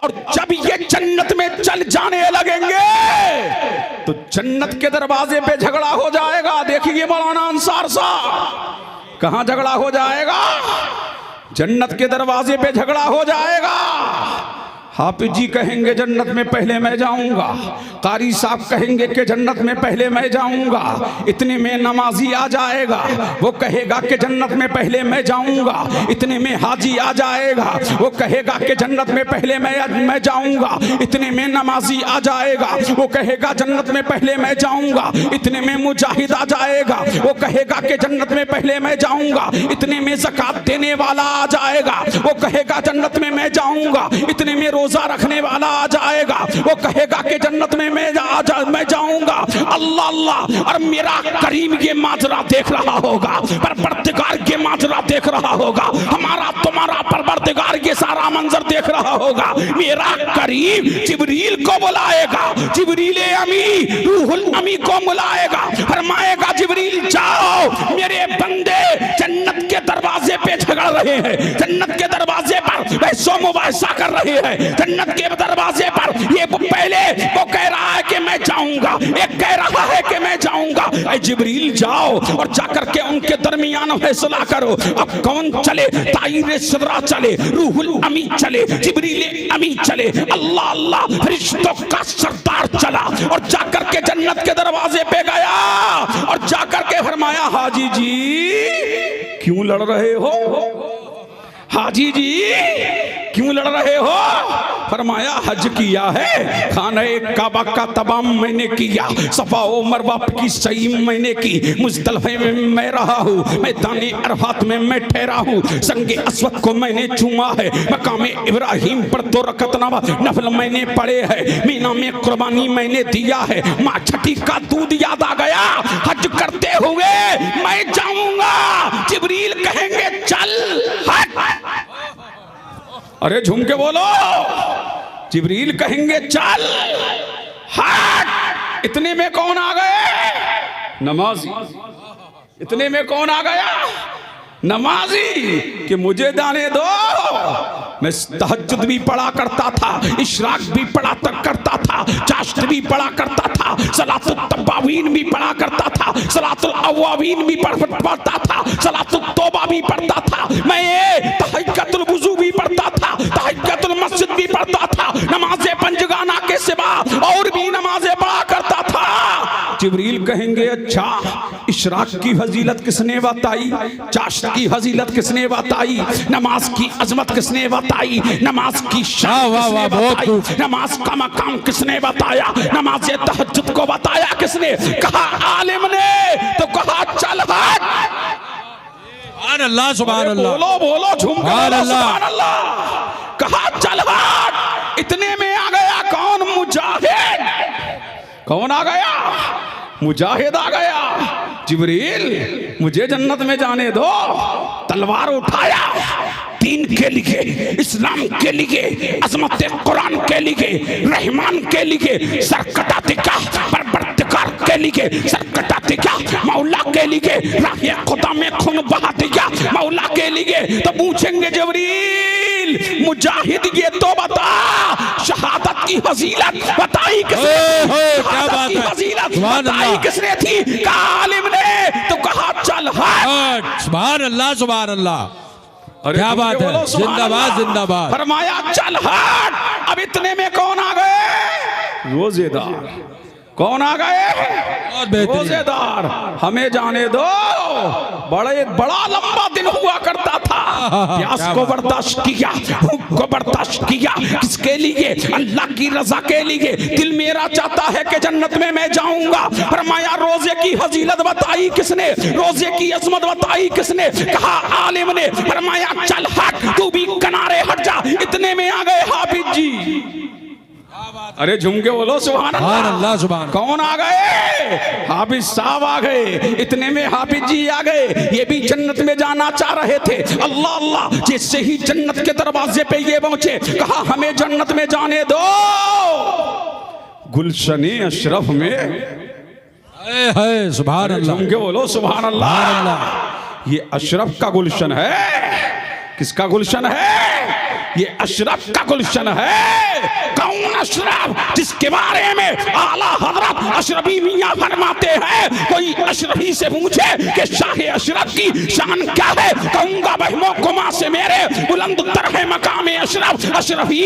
और जब ये जन्नत में चल जाने लगेंगे तो जन्नत के दरवाजे पे झगड़ा हो जाएगा। देखिए मौलाना अंसार साहब, कहां झगड़ा हो जाएगा? जन्नत के दरवाजे पे झगड़ा हो जाएगा। हाफिज जी कहेंगे जन्नत में पहले मैं जाऊंगा, कारी साहब कहेंगे कि जन्नत में पहले मैं जाऊंगा, इतने में नमाजी आ जाएगा, वो कहेगा कि जन्नत में पहले मैं जाऊंगा, इतने में हाजी आ जाएगा, वो कहेगा कि जन्नत में पहले मैं जाऊंगा, इतने में नमाजी आ जाएगा, वो कहेगा जन्नत में पहले मैं जाऊंगा, इतने में मुजाहिद आ जाएगा, वो कहेगा कि जन्नत में पहले मैं जाऊंगा, इतने में ज़कात देने वाला आ जाएगा, वो कहेगा जन्नत में मैं जाऊंगा, इतने में रोजा रखने वाला आ जाएगा, वो कहेगा कि जन्नत में मैं जाऊंगा। अल्लाह अल्लाह, और मेरा करीम ये माजरा देख रहा होगा, परवरदिगार ये माजरा देख रहा होगा, हमारा तुम्हारा परवरदिगार ये सारा मंजर देख रहा होगा। मेरा करीम जिब्रील को बुलाएगा, जिब्रील अमी रूहुल अमी को बुलाएगा, फरमाएगा जिब्रील जाओ, मेरे बंदे जन्नत के दरवाजे पे झगड़ रहे हैं, जन्नत के दरवाजे पर बहसो मुबाहिसा कर रहे हैं, जन्नत के दरवाजे पर ये पहले वो कह रहा है कि मैं जाऊंगा, एक कह रहा है कि मैं जाऊंगा। ऐ जिब्रील जाओ और जाकर के उनके दरमियान फैसला करो। अब कौन चले? ताईर सदरा चले, रूहुल अमी चले, जिब्रील अमी चले, अल्लाह अल्लाह फरिश्तों का सरदार चला और जाकर के जन्नत के दरवाजे पे गया और जाकर के फरमाया हाजी जी क्यों लड़ रहे हो? हाजी जी क्यों लड़ रहे हो? फरमाया हज किया है, खाने काबा का तमाम मैंने किया, सफा व मरवा की सही मैंने की, मुज़दलिफे में मैं रहा हूँ, मैदानी अरफात में मैं ठहरा हूँ, संगे अस्वद को मैंने चूमा है, मकाम इब्राहिम पर 2 रकअत नफल मैंने पढ़े है, मीना में कुर्बानी मैंने दिया है, माँ छठी का दूध याद आ गया, हज करते हुए मैं जाऊंगा। जिब्रील कहेंगे चल हट, अरे झूम के बोलो, जिब्रील कहेंगे चल हट। इतने में कौन आ गए? नमाजी। इतने में कौन आ गया? नमाजी। कि मुझे जाने दो, मैं तहज्जुद भी पढ़ा करता था, इशराक भी पढ़ा तक करता था, चाश्त भी पढ़ा करता था, सलातुल तब्बावीन भी पढ़ा करता था, सलातुल अव्वाबीन भी पढ़ता था, सलातुल तौबा भी पढ़ता था, मैं ये तहज्जुदुल वुज़ू भी पढ़ता था, तहज्जुदुल मस्जिद भी पढ़ता था, नमाज़े पंजगाना के सिवा और भी नमाज़ें पढ़ा करता था। जिब्रील कहेंगे अच्छा इशराक की फजीलत किसने बताई, चाश्त की फजीलत किसने बताई, नमाज की अजमत किसने बताई, नमाज की शान किसने बताई, नमाज का मकाम किसने बताया, नमाज तहज्जुद को बताया किसने? कहा आलिम ने, तो कहा चल हट। सुभान अल्लाह, सुभान अल्लाह, बोलो बोलो झूम के बोलो सुभान अल्लाह। कहा चल हट। इतने में आ गया कौन? मुजाहिद। कौन आ गया? मुजाहिद आ गया। जिब्रील मुझे जन्नत में जाने दो। तलवार उठाया, दीन के लिए, इस्लाम के लिए, अजमत कुरान के लिए, रहमान के लिए सरकटा दिखा, परवरदिगार के लिए सरकटा दिखा, मौला के लिए राहे खुदा में खून बहा दिया, मौला के लिए। तो पूछेंगे जिब्रील मुजाहिद ये तो बता, शहादत की फजीलत बताई किसने? शहादत की फजीलत बताई किसने थी? आलिम ने। तो कहा चल हट। सुभान अल्लाह, सुभान अल्लाह, क्या बात है, जिंदाबाद जिंदाबाद। फरमाया चल हट। अब इतने में कौन आ गए? रोजेदार। कौन आ गए? रोजेदार। हमें जाने दो, बड़ा लंबा दिन हुआ करता था, प्यास को बर्दाश्त किया, भूख को बर्दाश्त किया, किसके लिए? अल्लाह की रजा के लिए। दिल मेरा चाहता है कि जन्नत में मैं जाऊंगा। फरमाया रोजे की फजीलत बताई किसने? रोजे की अजमत बताई किसने? कहा आलिम ने। फरमाया चल हट, तू भी किनारे हट जा। इतने में आ गए हाफिज जी। अरे झूम के बोलो सुभान अल्लाह, सुभान। कौन आ गए? हाफिज साहब आ गए। इतने में हाफिज जी आ गए, ये भी जन्नत में जाना चाह रहे थे। अल्लाह अल्लाह, जैसे ही जन्नत के दरवाजे पे ये पहुंचे, कहा हमें जन्नत में जाने दो। गुलशने अशरफ में, है सुभान अल्लाह, झूम के बोलो सुभान अल्लाह। ये अशरफ का गुलशन है। किसका गुलशन है? ये अशरफ का गुलशन है। कौन अशरफ जिसके बारे में आला हजरत अशरफी मियां फरमाते हैं, कोई अशरफी से पूछे कि शाह अशरफ की शान क्या है, कहूंगा बहमो कुमा से मेरे बुलंद तर है मकाम अशरफ। अशरफी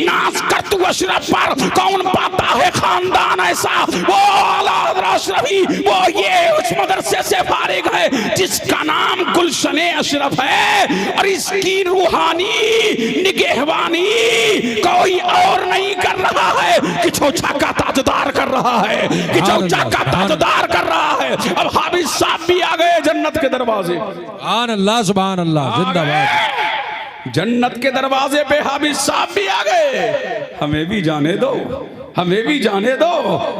नाज कर तू अशरफ पर, कौन पाता है खानदान ऐसा, वो आला हजरत अशरफी, वो ये उस मदरसे से फारिग है जिसका नाम गुलशने अशरफ है, और इसकी रूहानी निगहबानी कोई और नहीं कर रहा है कि चौचा का ताजदार कर रहा है, कि चौचा का ताजदार कर रहा है। अब हाफिज साहब भी आ गए जन्नत के दरवाजे। सुभान अल्लाह, सुभान अल्लाह, जिंदाबाद। जन्नत के दरवाजे पे हाफिज साहब भी आ गए। हमें भी जाने दो, हमें भी जाने दो।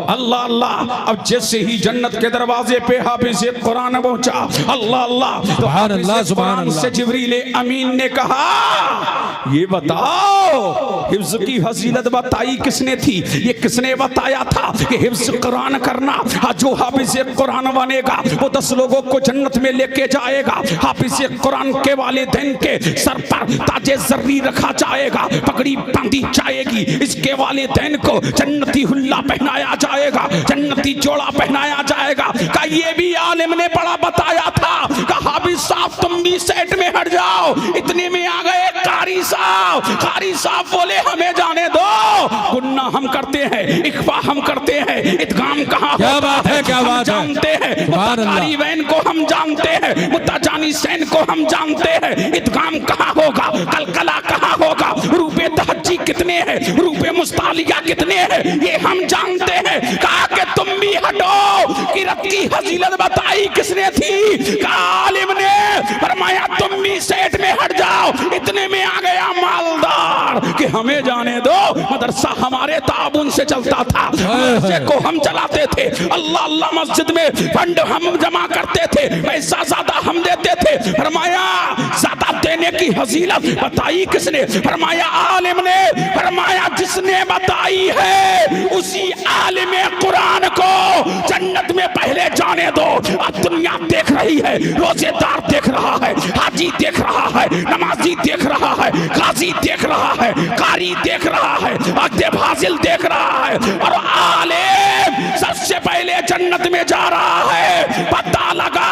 अल्लाह अल्लाह। अब जैसे ही जन्नत के दरवाजे पे हाफिज कुरान पहुंचा, अल्लाह अल्लाह, तो हाफिज कुरान से जिब्रील अमीन ने कहा, ये बताओ हिफ्ज की फजीलत बताई किसने थी, ये किसने बताया था कि हिफ्ज कुरान करना, जो हाफिज कुरान बनेगा वो 10 लोगों को जन्नत में लेके जाएगा। हाफिज कुरान के वालिदैन के सर पर ताजे जर्री रखा जाएगा, पगड़ी बांधी जाएगी, इसके वालिदैन को जन्नती हुल्ला पहनाया जाएगा, जन्नती जोड़ा पहनाया जाएगा। का ये भी आलिम ने बड़ा बताया था। कहा हाफिज साहब तुम भी सेट में हट जाओ। इतने में आ गए कारी साहब। कारी साहब बोले हमें जाने दो, गुन्ना हम करते हैं, इख्फा हम करते हैं, इदगाम कहाँ क्या बात है, क्या बात है, जानते हैं, मुत्ताकारी वैन को हम जानते हैं, मुत्ताजानी सैन को हम जानते हैं, इदगाम कहाँ होगा, कलकला कहाँ होगा, रूपे तहज्जी कितने हैं, रूपे मुस्तालिया कितने हैं, ये हम जानते हैं। कहा कि तुम भी हटो। किरत की फजीलत बताई किसने थी? आलिम ने फरमाया तुम भी सेट में हट जाओ। इतने में आ गया मालदार कि हमें जाने दो, मदरसा हमारे ताबून से चलता था, मदरसे को हम चलाते थे, अल्लाह अल्लाह मस्जिद में फंड हम जमा करते थे, पैसा ज्यादा हम देते थे। फरमाया ज्यादा देने की फजीलत बताई किसने? फरमाया आलिम ने। फरमाया जिसने बताई है उसी आलिम कुरान को जन्नत में पहले जाने दो। अब दुनिया देख रही है, रोजेदार देख रहा है, हाजी देख रहा है, नमाजी देख रहा है, गाजी देख रहा है, कारी देख रहा है, अक्ते फाजिल देख रहा है, और आलिम सबसे पहले जन्नत में जा रहा है। पता लगा,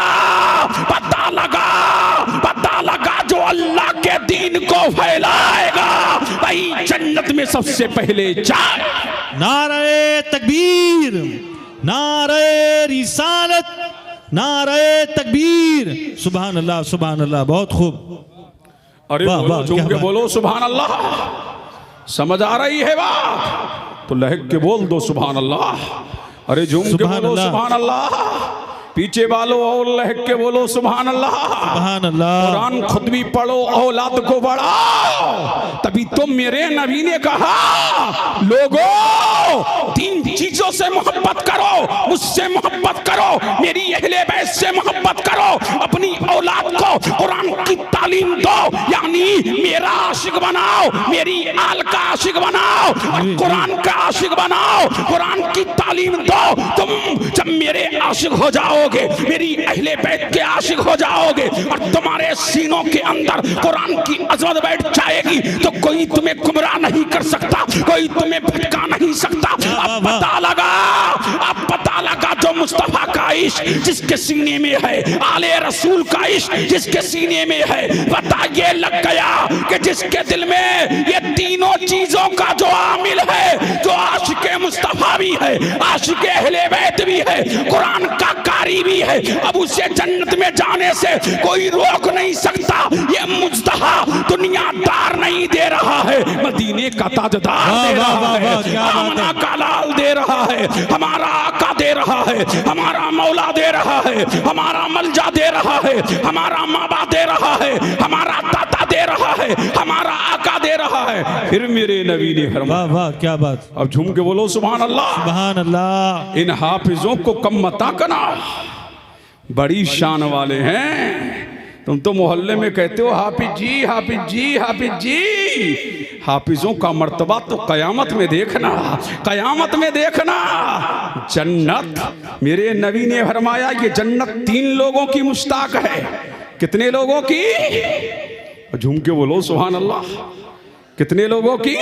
पता लगा, पता लगा जो अल्लाह के दीन को फैलाएगा वही जन्नत में सबसे पहले जाए। नारे तकबीर, नारे रिसालत, नारे तकबीर। सुभान अल्लाह, सुभान अल्लाह, बहुत खूब। अरे वाह, बोलो, वाह, झूम क्या के बात। बोलो सुभान अल्लाह। समझ आ रही है बात तो लहक के बोल दो सुभान अल्लाह। अरे झूम के सुभान बोलो अल्लाह। सुभान अल्लाह। पीछे वालों और लहक के बोलो सुभान अल्लाह। सुभान अल्लाह। कुरान खुद भी पढ़ो, औलाद को बढ़ाओ। तभी तो मेरे नबी ने कहा लोगों 3 चीजों से मोहब्बत करो, मुझसे मोहब्बत करो, मेरी अहले बैत से मोहब्बत करो, अपनी औलाद को कुरान की तालीम दो, यानी मेरा आशिक बनाओ, मेरी आल का आशिक बनाओ, और कुरान का आशिक बनाओ, कुरान की तालीम दो। तुम जब मेरे आशिक हो जाओगे, मेरी अहले बैत के आशिक हो जाओगे, और तुम्हारे सीनों के अंदर कुरान की अजमत बैठ जाएगी, तो कोई तुम्हें गुमराह नहीं कर सकता, कोई तुम्हें भटका नहीं सकता। अब पता लगा, अब पता लगा जो मुस्तफा का इश्क जिसके सीने में है, आले रसूल का इश्क जिसके सीने में है, पता ये लग गया कि जिसके दिल में ये तीनों चीजों का जो आमिल है, जो आशिक मुस्तफा भी है, आशिक अहले बैत भी है, कुरान का कारी भी है, अब उसे जन्नत में जाने से कोई रोक नहीं सकता। ये मुस्तफा दुनियादार नहीं दे रहा है, मदीने का ताजदार दे रहा है, आमना का लाल दे रहा है, हमारा आका दे रहा है, हमारा मौला दे रहा है, हमारा मलजा दे रहा है, हमारा माबा दे रहा है, हमारा दाता दे रहा है, हमारा आका दे रहा है। फिर मेरे नबी ने फरमाया, वाह वाह, क्या बात। अब झूम के बोलो सुभान अल्लाह। सुभान अल्लाह। इन हाफिजों को कम मता करना, बड़ी शान वाले हैं। तुम तो मोहल्ले में कहते हो हाफिज जी, हाफिज जी, हाफिज जी। हाफिजों का मर्तबा तो कयामत में देखना, कयामत में देखना। जन्नत, मेरे नबी ने फरमाया ये जन्नत 3 लोगों की मुश्ताक है। कितने लोगों की? झूम के बोलो सुभान अल्लाह। कितने लोगों की?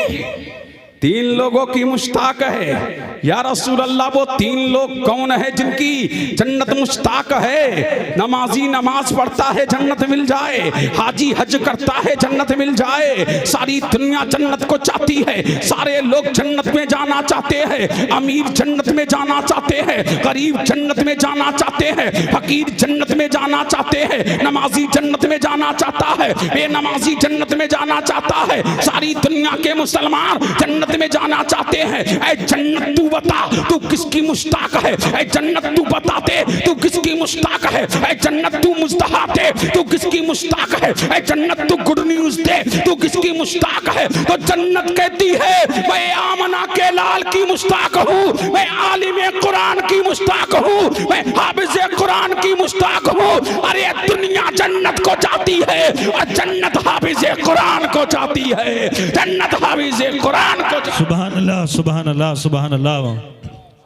तीन लोगों की मुश्ताक है। या रसूल अल्लाह, वो तीन लोग कौन है जिनकी जन्नत मुश्ताक है? नमाजी नमाज पढ़ता है जन्नत मिल जाए, हाजी हज करता है जन्नत मिल जाए, सारी दुनिया जन्नत को चाहती है, सारे लोग जन्नत में जाना चाहते हैं, अमीर जन्नत में जाना चाहते हैं, गरीब जन्नत में जाना चाहते हैं, फकीर जन्नत में जाना चाहते हैं, नमाजी जन्नत में जाना चाहता है, बेनमाजी जन्नत में जाना चाहता है, सारी दुनिया के मुसलमान जन्नत में जाना चाहते हैं। ऐ जन्नत तू बता तू किसकी मुश्ताक है? ऐ जन्नत तू बता दे तू किसकी मुश्ताक है? ऐ जन्नत तू मुस्तहा दे तू किसकी मुश्ताक है? ऐ जन्नत तू गुड न्यूज दे तू किसकी मुश्ताक है? तो जन्नत कहती है मैं आमना के लाल की मुश्ताक हूँ, मैं आलिम कुरान की मुश्ताक हूँ, मैं हाफिज कुरान की मुश्ताक हूँ। अरे दुनिया जन्नत को चाहती है और जन्नत हाफिज कुरान को चाहती है, जन्नत हाफिज कुरान को। सुभान अल्लाह, सुभान अल्लाह, सुभान अल्लाह।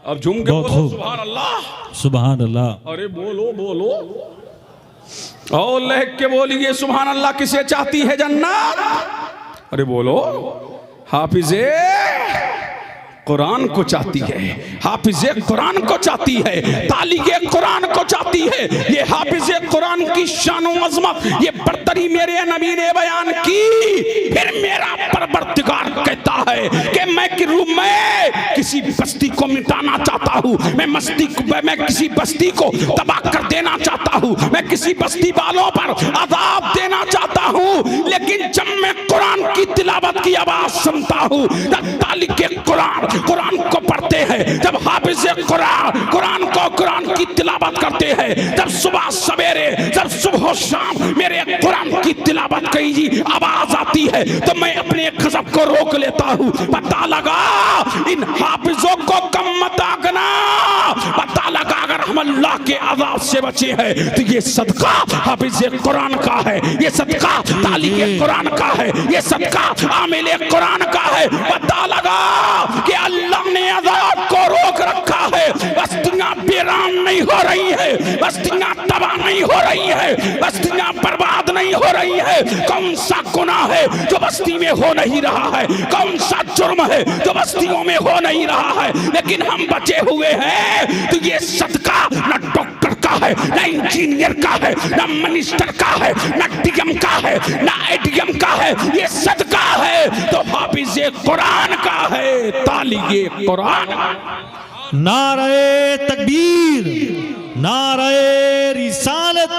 अब झूम के बहुत बोलो खूब। सुभान अल्लाह। सुभान अल्लाह। अरे बोलो बोलो और लहक के बोलिए सुभान अल्लाह। किसे चाहती है जन्नत? अरे बोलो। हाफिजे कुरान को चाहती है, हाफिजे कुरान को चाहती है, तालिगे कुरान को चाहती है। ये हाफिजे कुरान की शान व अज़मत, ये बरतरी मेरे नबी ने बयान की। फिर मेरा परवरदिगार कहता है कि मैं किसी बस्ती को मिटाना चाहता हूँ, मैं किसी बस्ती को तबाह कर देना चाहता हूँ, मैं किसी बस्ती वालों पर अज़ाब देना चाहता हूँ। लेकिन जब मैं कुरान की तिलावत की आवाज सुनता हूँ, तालिगे कुरान को पढ़ते हैं, जब हाफिज कुरान की तिलावत करते हैं, जब सुबह सवेरे, जब सुबह शाम मेरे कुरान की तिलावत की आवाज आती है, तो मैं अपने गज़ब को रोक लेता हूँ। पता लगा इन हाफिजों को कम मत आंकना, पता लगा अगर हम अल्लाह के अज़ाब से बचे हैं तो ये सदका हाफिज कुरान का है, ये सदका तालिगे कुरान का है, ये सदका आमिले कुरान का है। पता लगा कि अल्लाह ने अज़ाब को रोक रखा है। बस्तियां वीरान नहीं हो रही है, बस्तियां तबाह नहीं हो रही है, बस्तियां बर्बाद नहीं हो रही है। कौन सा गुनाह है जो बस्ती में हो नहीं रहा है? कौन सा जुर्म है जो बस्तियों में हो नहीं रहा है? लेकिन हम बचे हुए हैं। तो ये सदका न डॉक्टर का है, न इंजीनियर का है, न मिनिस्टर का है, न डीएम का है, न एडीएम का है, ये सदका है तो हाफिज कुरान का है, तालिगे कुरान। नारे तकबीर, नारे रिसालत,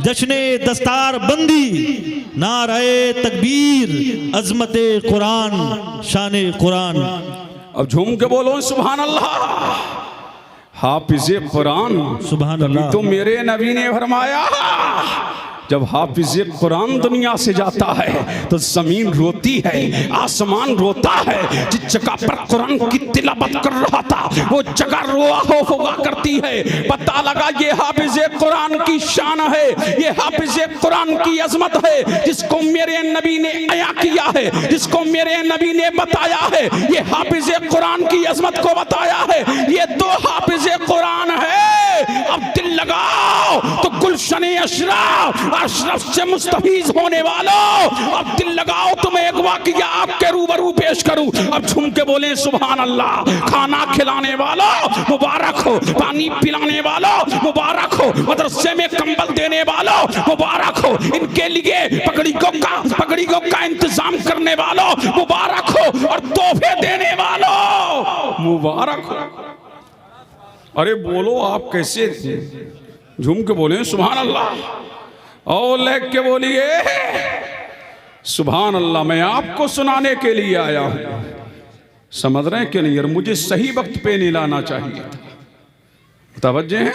जश्ने दस्तार बंदी, नारे तकबीर, अजमत कुरान, शान कुरान। अब झूम के बोलो सुभान अल्लाह। हाफिज कुरान, सुभान अल्लाह। तो मेरे नबी ने फरमाया जब हाफिज कुरान दुनिया से जाता है तो जमीन रोती है, आसमान रोता है। जिस जगह पर कुरान की तिलावत कर रहा था वो जगह रोआ होगा करती है। पता लगा ये हाफिज कुरान की शान है, ये हाफिज कुरान की अजमत है, जिसको मेरे नबी ने अया किया है, जिसको मेरे नबी ने बताया है। ये हाफिज कुरान की अजमत को बताया है। ये तो हाफिज कुरान है। अब दिल लगाओ तो गुलशन अशरफ से मुस्तफीज होने वालों, अब दिल लगाओ तो मैं एक वाकया आपके रूबरू पेश करूं। अब झूम के बोले सुभान अल्लाह। खाना खिलाने वालों मुबारक हो, पानी पिलाने वालों मुबारक हो, मदरसे में कंबल देने वालों मुबारक हो, इनके लिए पगड़ियों का इंतजाम करने वालों मुबारक हो, और तोहफे देने वालों मुबारक हो। अरे बोलो आप कैसे? झूम के बोले सुभान अल्लाह और लग के बोलिए सुभान अल्लाह। मैं आपको सुनाने के लिए आया हूं, समझ रहे हैं कि नहीं? और मुझे सही वक्त पे नहीं लाना चाहिए था। तवज्जो है,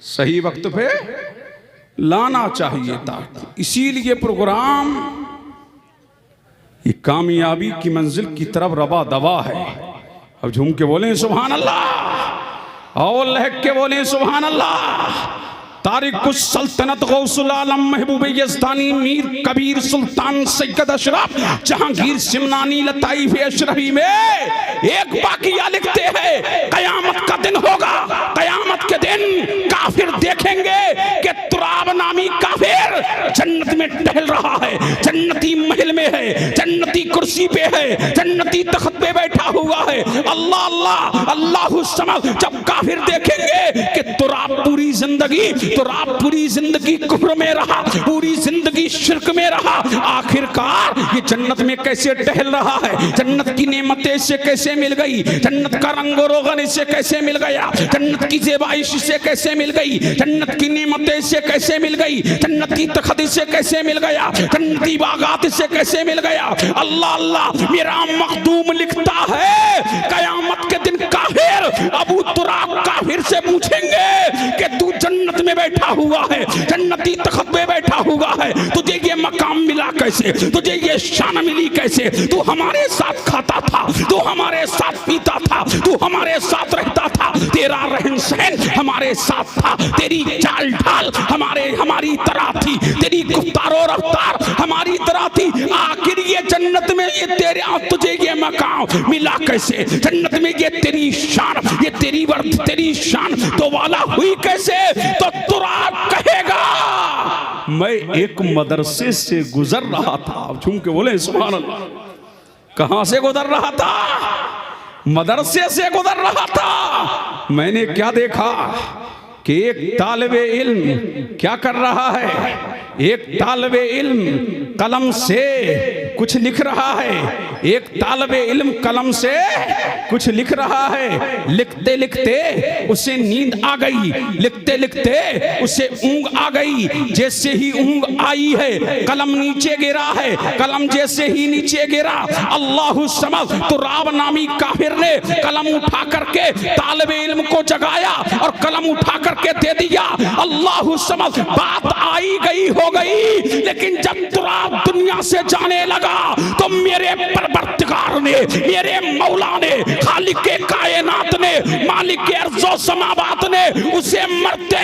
सही वक्त पे लाना चाहिए था। इसीलिए प्रोग्राम ये कामयाबी की मंजिल की तरफ रवा दवा है। अब झूम के बोले सुभान अल्लाह और लहक के बोले सुभान अल्लाह। तारिकुस सल्तनत गौसुल आलम महबूब यज़दानी मीर कबीर सुल्तान सैयद अशरफ जहांगीर सिमनानी लताइफ अशरफी में एक वाक़िया लिखते हैं। कयामत का दिन होगा, कयामत के दिन काफिर देखेंगे कि तुराब नामी काफिर जन्नत में टहल रहा है, जन्नती महल में है, जन्नती कुर्सी पे है, जन्नती तख्त पे बैठा हुआ है। अल्लाह अल्लाह अल्लाहु समद। जब काफिर देखेंगे कि तुराब पूरी जिंदगी कुफ्र में रहा, पूरी जिंदगी शिर्क में रहा, आखिरकार ये जन्नत में कैसे टहल रहा है, जन्नत की नेमतें इससे कैसे मिल गई, जन्नत का रंगो रोगन इससे कैसे मिल गया, जन्नत की ज़ेबाइश इससे कैसे मिल गई, जन्नत की नेमतें इससे कैसे मिल गई, जन्नत की तख्त इससे कैसे मिल गया, जन्नती बागात इससे कैसे मिल गया। अल्लाह अल्लाह। मेरा मखदूम लिखता है कयामत के दिन काफिर अबू तुराब काफिर से पूछेंगे कि तू जन्नत में बैठा हुआ है, जन्नती तख्त पे बैठा हुआ है, तुझे ये मकाम मिला कैसे, तुझे ये शान मिली कैसे, तू हमारे साथ खाता था, तू हमारे साथ पीता था, तू हमारे साथ रहता था, तेरा रहन सहन हमारे साथ था, तेरी चाल ढाल हमारी तरह थी, तेरी गुफ्तारो रफ्तार हमारी तरह थी। आखिर ये जन्नत में ये तुझे ये मकाम मिला कैसे, जन्नत में ये तेरी शान, ये तेरी वर्थ, तेरी शान तो वाला हुई कैसे। तो तुराब कहेगा मैं एक मदरसे से गुजर रहा था। झूम के बोले सुभान अल्लाह। कहां से गुजर रहा था? मदरसे से गुजर रहा था। मैंने क्या देखा कि एक तालिबे इल्म क्या कर रहा है, एक तालिबे इल्म कलम से कुछ लिख रहा है, एक तालिबे इल्म कलम से कुछ लिख रहा है। लिखते लिखते उसे नींद आ गई, लिखते लिखते उसे ऊँग आ गई। जैसे ही ऊँग आई है कलम नीचे गिरा है, कलम जैसे ही नीचे गिरा अल्लाहु समद। तुराब नामी काफिर ने कलम उठा करके तालिबे इल्म को जगाया और कलम उठा करके दे दिया। अल्लाहु समद। बात आई गई हो गई, लेकिन जब तुराब दुनिया से जाने लगा तो मेरे परवरदिगार ने, मेरे मौला ने, खालिक के कायनात ने, मालिक के अर्ज़ो समावात ने उसे मरते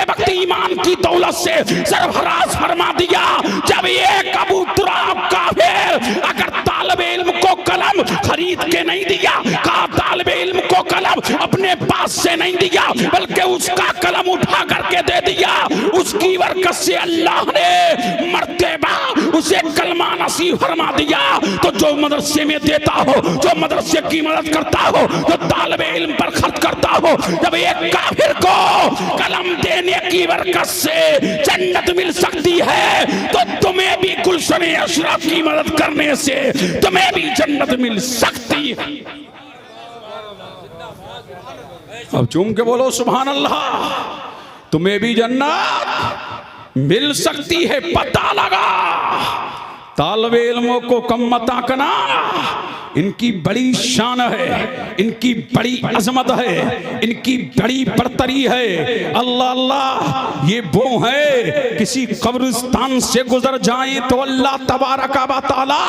वक्त ईमान की दौलत से सरफराज फरमा दिया। जब एक अबू तुराब काफिर अगर तालिबे इल्म को कलम खरीद के नहीं दिया, कहा तालिबे इल्म को कलम अपने पास से नहीं दिया, बल्कि उसका कलम उठा करके दे दिया, उसकी बरकत से अल्लाह ने मरते वक्त उसे कलमा नसीब फरमा दिया। तो जो मदरसे में देता हो, जो मदरसे की मदद करता हो, जो तालिबे इल्म पर खर्च करता हो, जब एक काफिर को कलम देने की बरकत से जन्नत मिल सकती है, तो तुम्हें भी गुलशन अशरफ की मदद करने से तुम्हें भी जन्नत मिल सकती है। अब चूम के बोलो सुभान अल्लाह। तुम्हें भी जन्नत मिल सकती है। पता लगा तालिबे इल्मों को कम मत आंकना, इनकी बड़ी शान है, इनकी बड़ी अजमत है, इनकी बड़ी बरतरी है। अल्लाह अल्लाह। ये वो है किसी कब्रिस्तान से गुजर जाए तो अल्लाह तबारक व तआला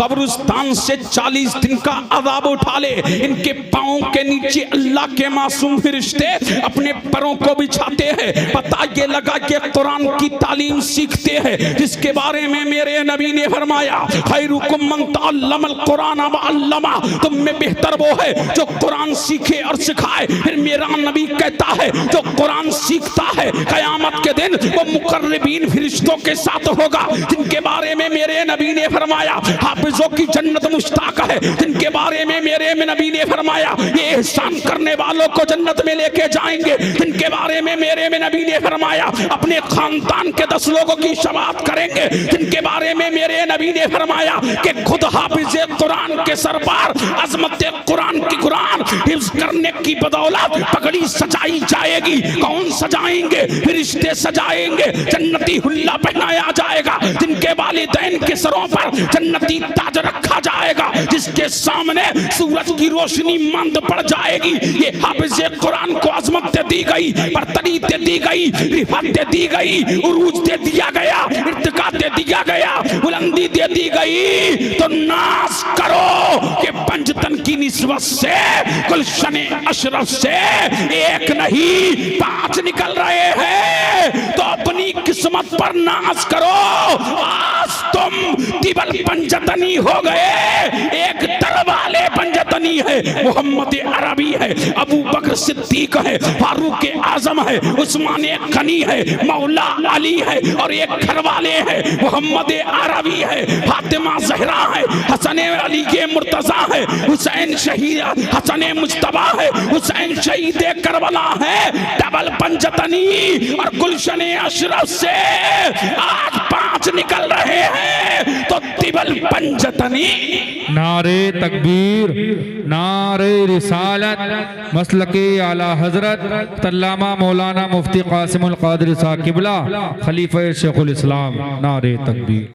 कब्रिस्तान से 40 दिन का अज़ाब उठा ले। इनके पाँव के नीचे अल्लाह के मासूम फरिश्ते अपने पैरों को बिछाते हैं। पता ये लगा कि कुरान की तालीम सीखते हैं, जिसके बारे में मेरे नबी ने फरमाया खैरुकुम मन तअल्लमल कुरान व अल्लमा। तुम में बेहतर वो है जो कुरान सीखे और सिखाए। फिर मेरा नबी कहता है जो कुरान सीखता है कयामत के दिन वो मुकर्रबीन फरिश्तों के साथ होगा, जिनके बारे में मेरे नबी ने फरमाया हाफिजों की जन्नत मुश्ताक है, जिनके बारे में मेरे नबी ने फरमाया ये एहसान करने वालों को जन्नत में लेके जाएंगे, जिनके बारे में मेरे नबी ने फरमाया अपने खानदान के 10 लोगों की शफाअत करेंगे, जिनके बारे में मेरे नबी ने फरमाया कि खुद हाफिज कुरान के सरपार अजमत कुरान की कुरान हिफ्ज करने की बदौलत पगड़ी सजाई जाएगी। कौन सजाएंगे? फरिश्ते सजाएंगे। जन्नती हुल्ला पहनाया जाएगा, जिनके वालिदैन के सरों पर जन्नती ताज रखा जाएगा, जिसके सामने सूरज की रोशनी मंद पड़ जाएगी। ये हाफिज कुरान को अजमत दी गई, बरतरी दी गई, रिफत दी गई, उरूज दे दिया गया, इर्तिका दे दिया गया, बुलंदी दे दी गई। तो नाज करो कि पंजतन की निस्बत से गुलशन अशरफ से एक नहीं 5 निकल रहे हैं। तो अपनी किस्मत पर नाज करो। आज तुम तिबल पंजतनी हो गए, एक दर वाले पंजतनी पंजतनी है, मोहम्मद अरबी है, अबू बकर सिद्दीक है, फारूक आजम है, उस्मान गनी है, मौला अली है और एक घरवाले है मोहम्मद अरबी है, फातिमा जहरा है, हसन अली के मुर्तजा है, हुसैन शहीद हसन मुज्तबा है, हुसैन शहीद करबला है। डबल पंजतनी और गुलशन अशरफ से आज 5 निकल रहे हैं तो तिबल पंजतनी। नारे तकबीर, नारे रिसालत, मसलके आला हजरत तल्लामा मौलाना मुफ्ती कासिमुल कादरी साहब किबला खलीफा शेखुल इस्लाम। नारे तकबीर।